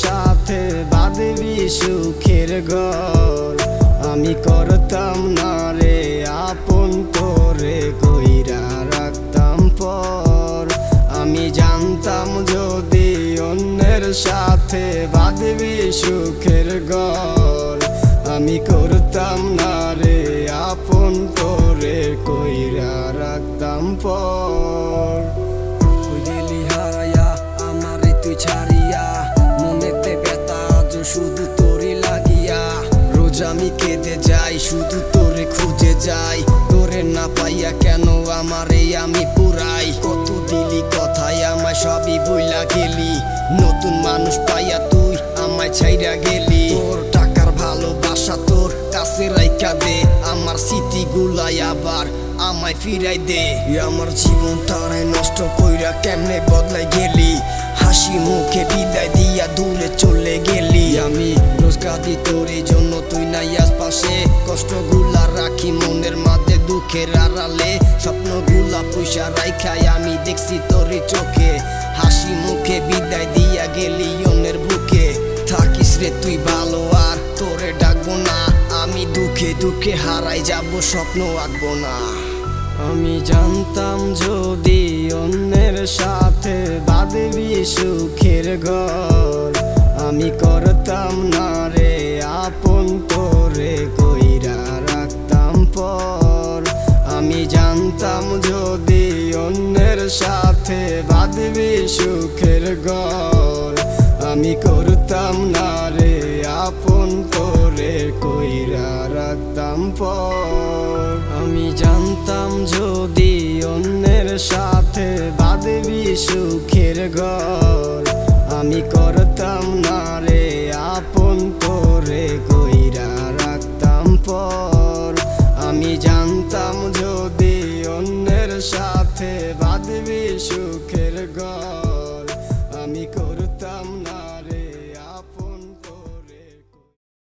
সাথে বাঁধবি সুখের ঘর। আমি করতাম না রে আপন তোরে কইরা রাখতাম পর। আমি জানতাম যদি অন্যের সাথে বাঁধবি সুখের ঘর। আমি করতাম না রে আপন তোরে কইরা রাখতাম পর। গেলি হারাইয়া আমারে তুই ছাড়িয়া, মনেতে ব্যথা আজ শুধু তোরে লাগিয়া। রোজ আমি কেঁদে যাই শুধু তোরে খুঁজে যাই, তোরে না পাইয়া কেন আমারে আমি পুরাই। কত দিলি কথায় আমায় সবই বইলা গেলি, নতুন মানুষ পাইয়া তুই আমায় ছাইরা গেলি। তোর টাকার ভালোবাসা তোর কাছে রাইখা দে, আমার স্মৃতিগুলাই আবার আমায় ফিরাই দে। আমার জীবনটারে নষ্ট কইরা কেমনে বদলাই গেলি, হাসি মুখে বিদায় দিয়া দূরে চলে গেলি। আমি রোজ কাঁদি তোর এই জন্য তুই নাই আশপাশে, কষ্টগুলা রাখি মনের মাঝে দুঃখের আড়ালে। স্বপ্নগুলা পয়সা রাইখাই আমি দেখছি তোর চোখে, হাসি মুখে বিদায় দিয়া গেলি অন্যের বুকে। থাকিস রে তুই ভালো আর তোরে ডাকবো না, আমি দুঃখে দুঃখে হারাই যাব স্বপ্ন আঁকবো না। আমি জানতাম যদি অন্যের সাথে বাঁধবি সুখের ঘর। আমি করতাম না রে আপন তোরে কইরা রাখতাম পর। আমি জানতাম যদি অন্যের সাথে বাঁধবি সুখের ঘর। আমি করতাম না রে আপন তোরে কইরা রাখতাম পর। আমি জানতাম যদি অন্যের সাথে বাঁধবি সুখের ঘর। আমি করতাম না রে আপন তোরে কইরা রাখতাম পর। আমি জানতাম যদি অন্যের সাথে